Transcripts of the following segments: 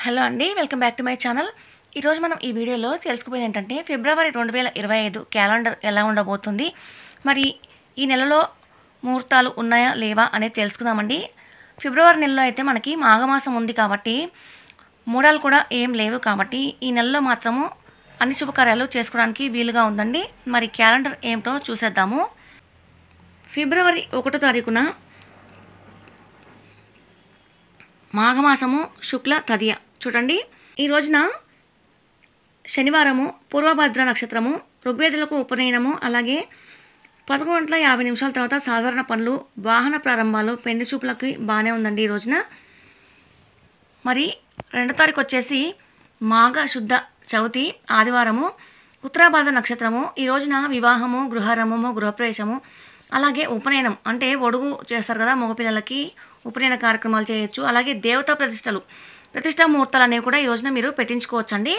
Hello అండి, welcome back to my channel. ఈరోజు మనం ఈ వీడియోలో తెలుసుకుపోయేది ఏంటంటే ఫిబ్రవరి 2025 క్యాలెండర్ ఎలా ఉండబోతుంది, మరి ఈ నెలలో ముహూర్తాలు ఉన్నాయా లేవా అనేది తెలుసుకుందామండి. ఫిబ్రవరి నెలలో అయితే మనకి మాఘమాసం ఉంది కాబట్టి మూడాలు కూడా ఏం లేవు కాబట్టి ఈ నెలలో మాత్రము అన్ని శుభకార్యాలు చేసుకోవడానికి వీలుగా ఉందండి. మరి క్యాలెండర్ ఏమిటో చూసేద్దాము. ఫిబ్రవరి 1వ తారీఖున మాఘమాసము శుక్ల తదియ చూడండి. ఈ రోజున శనివారము, పూర్వభద్ర నక్షత్రము, ఋగ్వేదులకు ఉపనయనము, అలాగే 11:50 తర్వాత సాధారణ పనులు, వాహన ప్రారంభాలు, పెళ్లి చూపులకి బాగానే ఉందండి ఈ రోజున. మరి 2వ తారీఖు వచ్చేసి మాఘ శుద్ధ చవితి ఆదివారము, ఉత్తరాభాద్ర నక్షత్రము. ఈ రోజున వివాహము, గృహారంభము, గృహప్రవేశము, అలాగే ఉపనయనం అంటే ఒడుగు చేస్తారు కదా మగపిల్లలకి, ఉపనయన కార్యక్రమాలు చేయొచ్చు. అలాగే దేవతా ప్రతిష్టా ముహూర్తాలు అనేవి కూడా ఈ రోజున మీరు పెట్టించుకోవచ్చండి.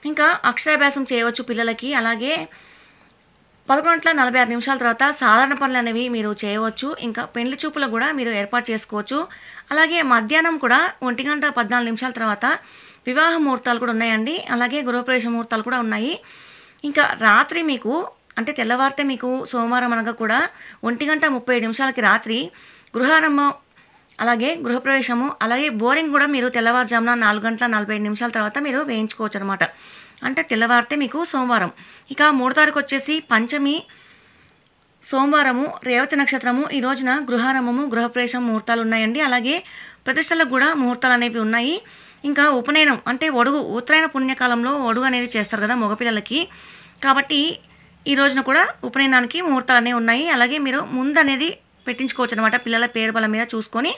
ఇంకా అక్షరాభ్యాసం చేయవచ్చు పిల్లలకి. అలాగే 11:46 తర్వాత సాధారణ పనులు అనేవి మీరు చేయవచ్చు. ఇంకా పెళ్లి చూపులు కూడా మీరు ఏర్పాటు చేసుకోవచ్చు. అలాగే మధ్యాహ్నం కూడా 1:14 తర్వాత వివాహ ముహూర్తాలు కూడా ఉన్నాయండి. అలాగే గృహప్రవేశ ముహూర్తాలు కూడా ఉన్నాయి. ఇంకా రాత్రి మీకు అంటే తెల్లవారితే మీకు సోమవారం అనగా కూడా 1:37 రాత్రి గృహారంభం, అలాగే గృహప్రవేశము, అలాగే బోరింగ్ కూడా మీరు తెల్లవారుజామున 4:45 తర్వాత మీరు వేయించుకోవచ్చు అనమాట. అంటే తెల్లవారితే మీకు సోమవారం. ఇక 3వ తారీఖు వచ్చేసి పంచమి సోమవారము, రేవతి నక్షత్రము. ఈ రోజున గృహారంభము, గృహప్రవేశం ముహూర్తాలు ఉన్నాయండి. అలాగే ప్రతిష్టలకు కూడా ముహూర్తాలు అనేవి ఉన్నాయి. ఇంకా ఉపనయనం అంటే ఒడుగు, ఉత్తరాయణ పుణ్యకాలంలో ఒడుగు అనేది చేస్తారు కదా మగపిల్లలకి, కాబట్టి ఈ రోజున కూడా ఉపనయనానికి ముహూర్తాలు అనేవి ఉన్నాయి. అలాగే మీరు ముందు అనేది పెట్టించుకోవచ్చు అనమాట. పిల్లల పేరు బలం మీద చూసుకొని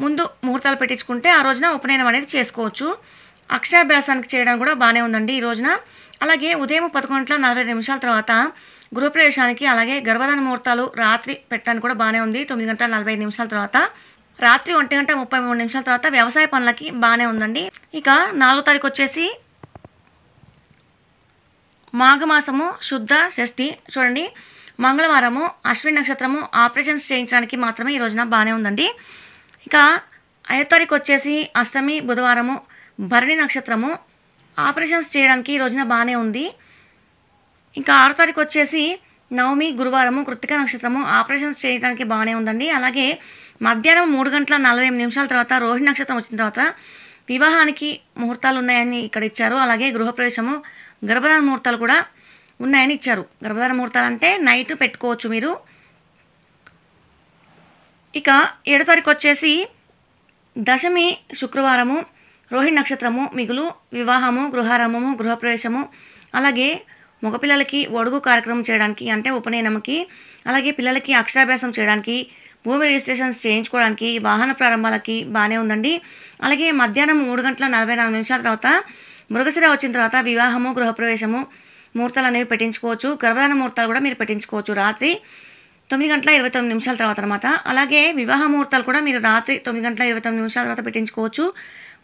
ముందు ముహూర్తాలు పెట్టించుకుంటే ఆ రోజున ఉపనయనం అనేది చేసుకోవచ్చు. అక్షరాభ్యాసానికి చేయడానికి కూడా బాగానే ఉందండి ఈ రోజున. అలాగే ఉదయం 11:40 తర్వాత గృహప్రవేశానికి, అలాగే గర్భధాన ముహూర్తాలు రాత్రి పెట్టడానికి కూడా బాగానే ఉంది. 9:45 తర్వాత, రాత్రి 1:33 తర్వాత వ్యవసాయ పనులకి బాగానే ఉందండి. ఇక 4వ తారీఖు వచ్చేసి మాఘమాసము శుద్ధ షష్ఠి చూడండి. మంగళవారము, అశ్విని నక్షత్రము, ఆపరేషన్స్ చేయించడానికి మాత్రమే ఈ రోజున బాగానే ఉందండి. ఇక 5వ తారీఖు వచ్చేసి అష్టమి బుధవారము, భరణి నక్షత్రము, ఆపరేషన్స్ చేయడానికి ఈ రోజున బాగానే ఉంది. ఇంకా 6వ తారీఖు వచ్చేసి నవమి గురువారము, కృత్తిక నక్షత్రము, ఆపరేషన్స్ చేయడానికి బాగానే ఉందండి. అలాగే మధ్యాహ్నం 3:48 తర్వాత రోహిణి నక్షత్రం వచ్చిన తర్వాత వివాహానికి ముహూర్తాలు ఉన్నాయని ఇక్కడ ఇచ్చారు. అలాగే గృహప్రవేశము, గర్భధాన ముహూర్తాలు కూడా ఉన్నాయని ఇచ్చారు. గర్భధాన ముహూర్తాలు అంటే నైట్ పెట్టుకోవచ్చు మీరు. ఇక 7వ తారీఖు వచ్చేసి దశమి శుక్రవారము, రోహిణి నక్షత్రము, మిగులు, వివాహము, గృహారంభము, గృహప్రవేశము, అలాగే మగపిల్లలకి ఒడుగు కార్యక్రమం చేయడానికి అంటే ఉపనయనంకి, అలాగే పిల్లలకి అక్షరాభ్యాసం చేయడానికి, భూమి రిజిస్ట్రేషన్స్ చేయించుకోవడానికి, వాహన ప్రారంభాలకి బాగానే ఉందండి. అలాగే మధ్యాహ్నం 3:44 తర్వాత మృగశిర వచ్చిన తర్వాత వివాహము, గృహప్రవేశము ముహూర్తాలు అనేవి పెట్టించుకోవచ్చు. గర్భధాన ముహూర్తాలు కూడా మీరు పెట్టించుకోవచ్చు రాత్రి 9:29 తర్వాత అనమాట. అలాగే వివాహ ముహూర్తాలు కూడా మీరు రాత్రి 9:29 తర్వాత పెట్టించుకోవచ్చు.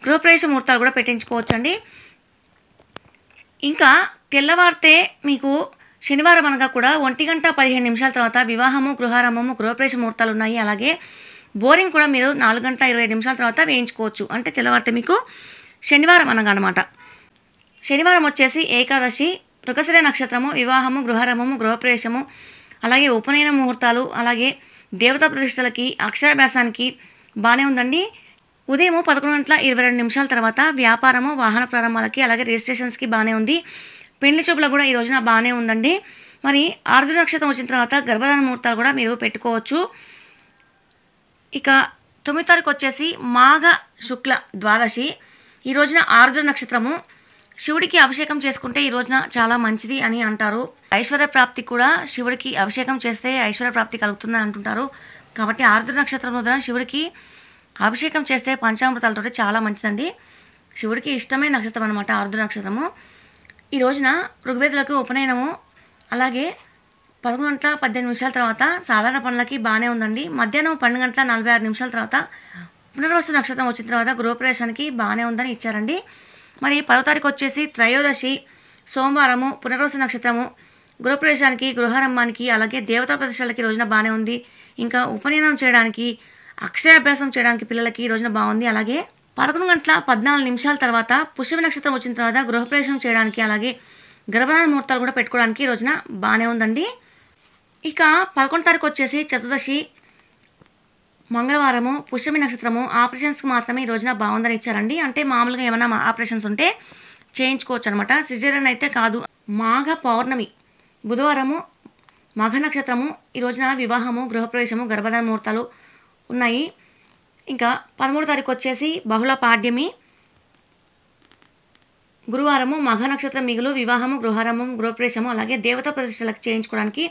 గృహప్రవేశ ముహూర్తాలు కూడా పెట్టించుకోవచ్చు అండి. ఇంకా తెల్లవారితే మీకు శనివారం అనగా కూడా 1:15 తర్వాత వివాహము, గృహారంభము, గృహప్రవేశ ముహూర్తాలు ఉన్నాయి. అలాగే బోరింగ్ కూడా మీరు 4:27 తర్వాత వేయించుకోవచ్చు. అంటే తెల్లవారితే మీకు శనివారం అనగా అనమాట. శనివారం వచ్చేసి ఏకాదశి, మృగశిర నక్షత్రము, వివాహము, గృహారంభము, గృహప్రవేశము, అలాగే ఉపనయన ముహూర్తాలు, అలాగే దేవతా ప్రతిష్టలకి, అక్షరాభ్యాసానికి బాగానే ఉందండి. ఉదయం 11:22 తర్వాత వ్యాపారము, వాహన ప్రారంభాలకి, అలాగే రిజిస్ట్రేషన్స్కి బాగానే ఉంది. పెళ్లి చూపులకు కూడా ఈ రోజున బాగానే ఉందండి. మరి ఆరుద్ర నక్షత్రం వచ్చిన తర్వాత గర్భధాన ముహూర్తాలు కూడా మీరు పెట్టుకోవచ్చు. ఇక 9వ తారీఖు వచ్చేసి మాఘ శుక్ల ద్వాదశి. ఈ రోజున ఆరుద్ర నక్షత్రము. శివుడికి అభిషేకం చేసుకుంటే ఈ రోజున చాలా మంచిది అని అంటారు. ఐశ్వర్య ప్రాప్తి కూడా శివుడికి అభిషేకం చేస్తే ఐశ్వర్య ప్రాప్తి కలుగుతుందని అంటుంటారు. కాబట్టి ఆరుద్ర నక్షత్రం రోజున శివుడికి అభిషేకం చేస్తే పంచామృతాలతో చాలా మంచిదండి. శివుడికి ఇష్టమైన నక్షత్రం అనమాట ఆరుద్ర నక్షత్రము. ఈ రోజున ఋగ్వేదులకు ఉపనయనము, అలాగే 11:18 తర్వాత సాధారణ పనులకి బాగానే ఉందండి. మధ్యాహ్నం 12:46 తర్వాత పునర్వసు నక్షత్రం వచ్చిన తర్వాత గృహప్రవేశానికి బాగానే ఉందని ఇచ్చారండి. మరి 10వ తారీఖు వచ్చేసి త్రయోదశి సోమవారము, పునర్వసు నక్షత్రము, గృహప్రవేశానికి, గృహారంభానికి, అలాగే దేవతా ప్రతిష్టలకి రోజున బాగానే ఉంది. ఇంకా ఉపనయనం చేయడానికి, అక్షరాభ్యాసం చేయడానికి పిల్లలకి ఈ రోజున బాగుంది. అలాగే 11 గంటల 14 నిమిషాల తర్వాత పుష్యమి నక్షత్రం వచ్చిన తర్వాత గృహప్రవేశం చేయడానికి అలాగే గర్భధారణ ముహూర్తాలు కూడా పెట్టుకోవడానికి ఈ రోజున బాగానే ఉందండి. ఇక 11 తారీఖు వచ్చేసి చతుర్దశి మంగళవారము పుష్యమి నక్షత్రము ఆపరేషన్స్కి మాత్రమే ఈ రోజున బాగుందని ఇచ్చారండి. అంటే మామూలుగా ఏమైనా ఆపరేషన్స్ ఉంటే చేయించుకోవచ్చు అనమాట, సిజేరియన్ అయితే కాదు. మాఘ పౌర్ణమి బుధవారము మఘ నక్షత్రము ఈ రోజున వివాహము గృహప్రవేశము గర్భధారణ ముహూర్తాలు ఉన్నాయి. ఇంకా 13 తారీఖు వచ్చేసి బహుళ పాడ్యమి గురువారము మఘ నక్షత్రం మిగులు వివాహము గృహారంభము గృహప్రవేశము అలాగే దేవతా ప్రతిష్టలకు చేయించుకోవడానికి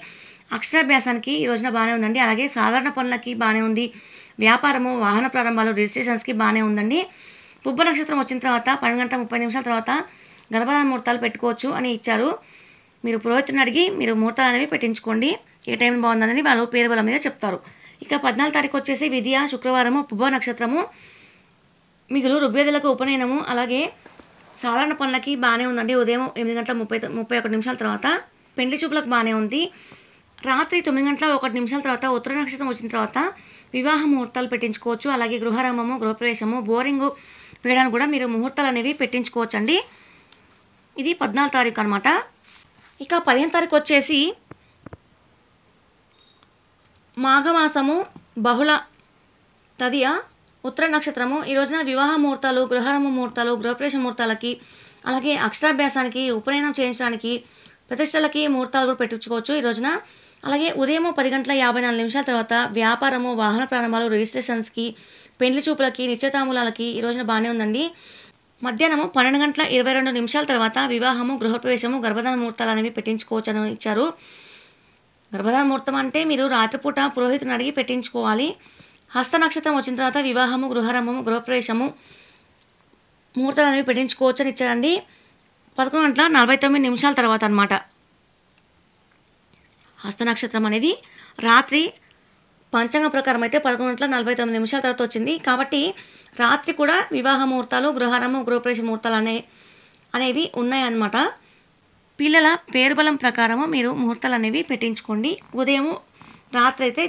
అక్షరాభ్యాసానికి ఈ రోజున బాగానే ఉందండి. అలాగే సాధారణ పనులకి బాగానే ఉంది. వ్యాపారము వాహన ప్రారంభాలు రిజిస్ట్రేషన్స్కి బాగానే ఉందండి. పుబ్బ నక్షత్రం వచ్చిన తర్వాత 12 గంటల 30 నిమిషాల తర్వాత గర్భధారణ ముహూర్తాలు పెట్టుకోవచ్చు అని ఇచ్చారు. మీరు పురోహితుని అడిగి మీరు ముహూర్తాలు అనేవి పెట్టించుకోండి, ఏ టైం బాగుందని వాళ్ళు పేరు బలం మీద చెప్తారు. ఇక 14 తారీఖు వచ్చేసి విద్య శుక్రవారము పుబ్బ నక్షత్రము మిగులు ఋగ్వేదులకు ఉపనయనము అలాగే సాధారణ పనులకి బాగానే ఉందండి. ఉదయం 8 గంటల 31 నిమిషాల తర్వాత పెండ్లి చూపులకు బాగానే ఉంది. రాత్రి 9 గంటల 1 నిమిషాల తర్వాత ఉత్తర నక్షత్రం వచ్చిన తర్వాత వివాహ ముహూర్తాలు పెట్టించుకోవచ్చు. అలాగే గృహారంభము గృహప్రవేశము బోరింగు వేయడానికి కూడా మీరు ముహూర్తాలు అనేవి పెట్టించుకోవచ్చు అండి. ఇది 14 తారీఖు అనమాట. ఇక 15 తారీఖు వచ్చేసి మాఘమాసము బహుళ తదియ ఉత్తర నక్షత్రము ఈ రోజున వివాహ ముహూర్తాలు గృహారంభ ముహూర్తాలు గృహప్రవేశ ముహూర్తాలకి అలాగే అక్షరాభ్యాసానికి ఉపనయనం చేయించడానికి ప్రతిష్టలకి ముహూర్తాలు కూడా పెట్టించుకోవచ్చు ఈ రోజున. అలాగే ఉదయం 10 గంటల 54 నిమిషాల తర్వాత వ్యాపారము వాహన ప్రారంభాలు రిజిస్ట్రేషన్స్కి పెండ్లి చూపులకి నిశ్చితాంబూలాలకి ఈ రోజున బాగానే ఉందండి. మధ్యాహ్నం 12 గంటల 22 నిమిషాల తర్వాత వివాహము గృహప్రవేశము గర్భధారణ ముహూర్తాలు అనేవి పెట్టించుకోవచ్చు అని ఇచ్చారు. గర్భధారణ ముహూర్తం అంటే మీరు రాత్రిపూట పురోహితుని అడిగి పెట్టించుకోవాలి. హస్త నక్షత్రం వచ్చిన తర్వాత వివాహము గృహారంభము గృహప్రవేశము ముహూర్తాలు అనేవి పెట్టించుకోవచ్చు అని ఇచ్చారండి. 11 గంటల 49 నిమిషాల తర్వాత అనమాట. హస్త నక్షత్రం అనేది రాత్రి పంచాంగ ప్రకారం అయితే 11 గంటల 49 నిమిషాల తర్వాత వచ్చింది. కాబట్టి రాత్రి కూడా వివాహ ముహూర్తాలు గృహారంభం గృహప్రవేశ ముహూర్తాలు అనేవి ఉన్నాయన్నమాట. పిల్లల పేరు బలం ప్రకారము మీరు ముహూర్తాలు అనేవి పెట్టించుకోండి. ఉదయం రాత్రి అయితే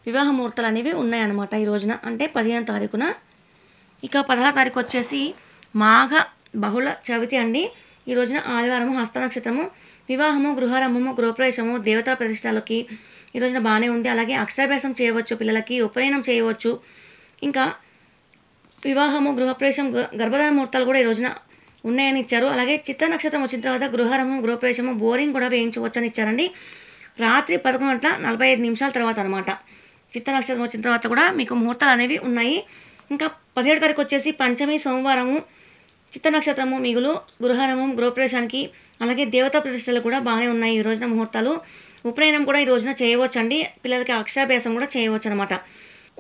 వివాహ ముహూర్తాలు అనేవి ఉన్నాయన్నమాట ఈ రోజున, అంటే 15వ తారీఖున. ఇక 16వ తారీఖు వచ్చేసి మాఘ బహుళ చవితి అండి. ఈ రోజున ఆదివారము హస్త నక్షత్రము వివాహము గృహారంభము గృహప్రవేశము దేవతా ప్రతిష్టలకి ఈ రోజున బాగానే ఉంది. అలాగే అక్షరాభ్యాసం చేయవచ్చు, పిల్లలకి ఉపనయనం చేయవచ్చు. ఇంకా వివాహము గృహప్రవేశం గర్భధారణ ముహూర్తాలు కూడా ఈ రోజున ఉన్నాయని ఇచ్చారు. అలాగే చిత్త నక్షత్రం వచ్చిన తర్వాత గృహారంభం గృహప్రవేశము బోరింగ్ కూడా వేయించవచ్చు అని ఇచ్చారండి. రాత్రి 11 గంటల 45 నిమిషాల తర్వాత అనమాట. చిత్త నక్షత్రం వచ్చిన తర్వాత కూడా మీకు ముహూర్తాలు అనేవి ఉన్నాయి. ఇంకా 17వ తారీఖు వచ్చేసి పంచమి సోమవారము చిత్త నక్షత్రము మిగులు గృహారంభం గృహప్రవేశానికి అలాగే దేవతా ప్రతిష్టలు కూడా బాగానే ఉన్నాయి ఈ రోజున ముహూర్తాలు. ఉపనయనం కూడా ఈ రోజున చేయవచ్చు అండి. పిల్లలకి అక్షరాభ్యాసం కూడా చేయవచ్చు అనమాట.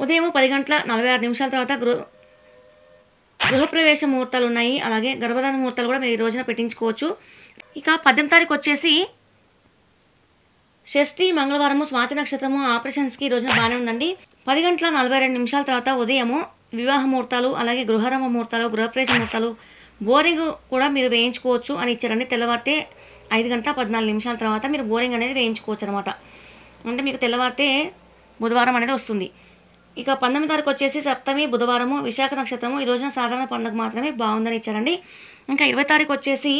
ఉదయం 10 గంటల 46 నిమిషాల తర్వాత గృహప్రవేశ ముహూర్తాలు ఉన్నాయి. అలాగే గర్భధారణ ముహూర్తాలు కూడా మీరు ఈ రోజున పెట్టించుకోవచ్చు. ఇక 18వ తారీఖు వచ్చేసి షష్ఠి మంగళవారము స్వాతి నక్షత్రము ఆపరేషన్స్కి ఈ రోజున బాగానే ఉందండి. 10 గంటల 42 నిమిషాల తర్వాత ఉదయము వివాహ ముహూర్తాలు అలాగే గృహారంభ ముహూర్తాలు గృహప్రవేశ ముహూర్తాలు బోరింగ్ కూడా మీరు వేయించుకోవచ్చు అని ఇచ్చారండి. తెల్లవారితే 5 గంటల 14 నిమిషాల తర్వాత మీరు బోరింగ్ అనేది వేయించుకోవచ్చు అనమాట. అంటే మీకు తెల్లవారితే బుధవారం అనేది వస్తుంది. ఇక 19వ తారీఖు వచ్చేసి సప్తమి బుధవారము విశాఖ నక్షత్రము ఈ రోజున సాధారణ పండుగ మాత్రమే బాగుందని ఇచ్చారండి. ఇంకా 20వ తారీఖు వచ్చేసి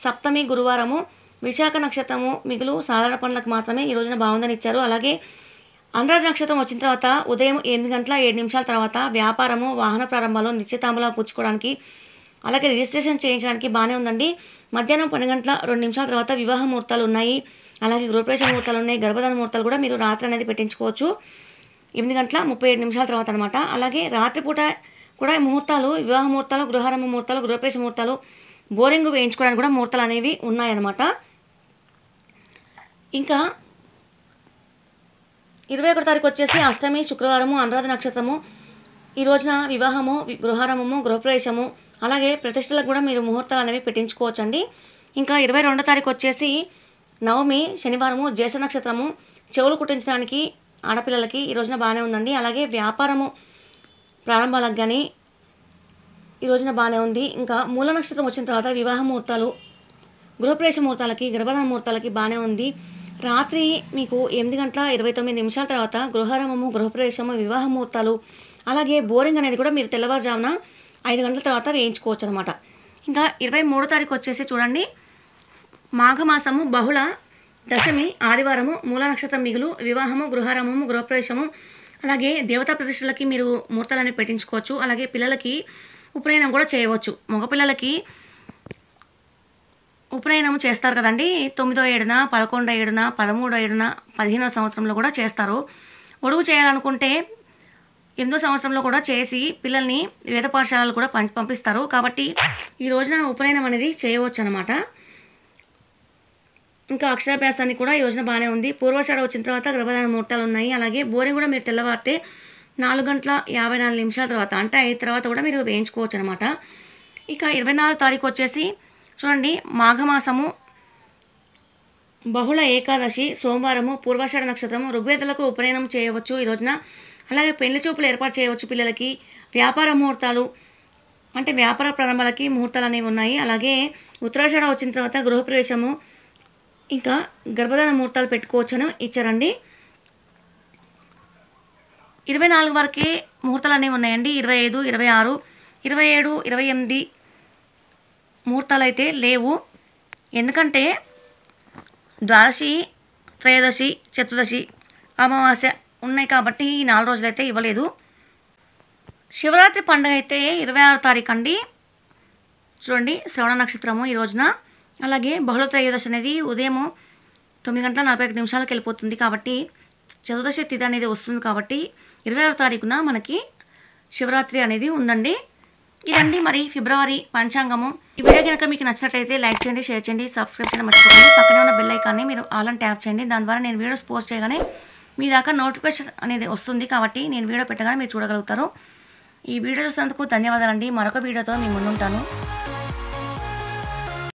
సప్తమి గురువారము విశాఖ నక్షత్రము మిగులు సాధారణ పనులకు మాత్రమే ఈ రోజున బాగుందని ఇచ్చారు. అలాగే అనురాధ నక్షత్రం వచ్చిన తర్వాత ఉదయం 8 గంటల 7 నిమిషాల తర్వాత వ్యాపారము వాహన ప్రారంభాలు నిశ్చితాంబూలాలు పుచ్చుకోవడానికి అలాగే రిజిస్ట్రేషన్ చేయించడానికి బాగానే ఉందండి. మధ్యాహ్నం 12 గంటల 2 నిమిషాల తర్వాత వివాహ ముహూర్తాలు ఉన్నాయి. అలాగే గృహప్రవేశ ముహూర్తాలు ఉన్నాయి. గర్భధారణ ముహూర్తాలు కూడా మీరు రాత్రి అనేది పెట్టించుకోవచ్చు 8 గంటల 37 నిమిషాల తర్వాత అనమాట. అలాగే రాత్రిపూట కూడా ముహూర్తాలు వివాహ ముహూర్తాలు గృహారంభ ముహూర్తాలు గృహప్రవేశ ముహూర్తాలు బోరింగ్ వేయించుకోవడానికి కూడా ముహూర్తాలు అనేవి ఉన్నాయన్నమాట. ఇంకా 21వ తారీఖు వచ్చేసి అష్టమి శుక్రవారము అనురాధ నక్షత్రము ఈ రోజున వివాహము గృహారంభము గృహప్రవేశము అలాగే ప్రతిష్టలకు కూడా మీరు ముహూర్తాలు అనేవి పెట్టించుకోవచ్చు అండి. ఇంకా 22వ తారీఖు వచ్చేసి నవమి శనివారము జ్యేష్ఠ నక్షత్రము చెవులు కుట్టించడానికి ఆడపిల్లలకి ఈ రోజున బాగానే ఉందండి. అలాగే వ్యాపారము ప్రారంభాలకు కానీ ఈ రోజున బాగానే ఉంది. ఇంకా మూల నక్షత్రం వచ్చిన తర్వాత వివాహ ముహూర్తాలు గృహప్రవేశ ముహూర్తాలకి గర్భధారణ ముహూర్తాలకి బాగానే ఉంది. రాత్రి మీకు 8 గంటల 29 నిమిషాల తర్వాత గృహారంభము గృహప్రవేశము వివాహ ముహూర్తాలు అలాగే బోరింగ్ అనేది కూడా మీరు తెల్లవారుజామున 5 గంటల తర్వాత వేయించుకోవచ్చు అనమాట. ఇంకా 23 తారీఖు వచ్చేసి చూడండి, మాఘమాసము బహుళ దశమి ఆదివారము, మూల నక్షత్రం మిగులు, వివాహము, గృహారంభము, గృహప్రవేశము, అలాగే దేవతా ప్రతిష్టలకి మీరు ముహూర్తాలని పెట్టించుకోవచ్చు. అలాగే పిల్లలకి ఉపనయనం కూడా చేయవచ్చు. మగపిల్లలకి ఉపనయనం చేస్తారు కదండి, 9వ ఏడున, 11వ ఏడున, 13వ ఏడున, 15వ సంవత్సరంలో కూడా చేస్తారు. ఒడుగు చేయాలనుకుంటే 8వ సంవత్సరంలో కూడా చేసి పిల్లల్ని వేద పాఠశాలలు కూడా పంపిస్తారు. కాబట్టి ఈ రోజున ఉపనయనం అనేది చేయవచ్చు అనమాట. ఇంకా అక్షరాభ్యాసానికి కూడా ఈ రోజున బాగానే ఉంది. పూర్వాషాఢ వచ్చిన తర్వాత గర్భధారణ ముహూర్తాలు ఉన్నాయి. అలాగే బోరింగ్ కూడా మీరు తెల్లవారితే 4:54 తర్వాత, అంటే 5 తర్వాత కూడా మీరు వేయించుకోవచ్చు అనమాట. ఇక 24 తారీఖు వచ్చేసి చూడండి, మాఘమాసము బహుళ ఏకాదశి సోమవారము, పూర్వాషాఢ నక్షత్రము, ఋగ్వేదులకు ఉపనయనం చేయవచ్చు ఈ రోజున. అలాగే పెళ్లి చూపులు ఏర్పాటు చేయవచ్చు పిల్లలకి. వ్యాపార ముహూర్తాలు అంటే వ్యాపార ప్రారంభాలకి ముహూర్తాలు అనేవి ఉన్నాయి. అలాగే ఉత్తరాషాఢ వచ్చిన తర్వాత గృహప్రవేశము, ఇంకా గర్భధారణ ముహూర్తాలు పెట్టుకోవచ్చని ఇచ్చారండి. 24 వరకే ముహూర్తాలు అనేవి ఉన్నాయండి. 25, 26, 27, 28 ముహూర్తాలు అయితే లేవు. ఎందుకంటే ద్వాదశి, త్రయోదశి, చతుర్దశి, అమావాస్య ఉన్నాయి కాబట్టి ఈ 4 రోజులైతే ఇవ్వలేదు. శివరాత్రి పండుగ అయితే 26 తారీఖు అండి. చూడండి, శ్రవణ నక్షత్రము ఈ రోజున. అలాగే బహుళ త్రయోదశి అనేది ఉదయం 9:41 వెళ్ళిపోతుంది. కాబట్టి చతుర్దశి తిథి అనేది వస్తుంది. కాబట్టి 26 తారీఖున మనకి శివరాత్రి అనేది ఉందండి. ఇదండి మరి ఫిబ్రవరి పంచాంగము. ఈ వీడియో కనుక మీకు నచ్చినట్లయితే లైక్ చేయండి, షేర్ చేయండి, సబ్స్క్రైబ్ చేయడం మర్చిపోకండి. పక్కనే ఉన్న బెల్ ఐకాన్ని మీరు ఆల్ అని ట్యాప్ చేయండి. దాని ద్వారా నేను వీడియోస్ పోస్ట్ చేయగానే మీ దాకా నోటిఫికేషన్ అనేది వస్తుంది. కాబట్టి నేను వీడియో పెట్టగానే మీరు చూడగలుగుతారు. ఈ వీడియో చూసినందుకు ధన్యవాదాలండి. మరొక వీడియోతో మీ ముందుంటాను.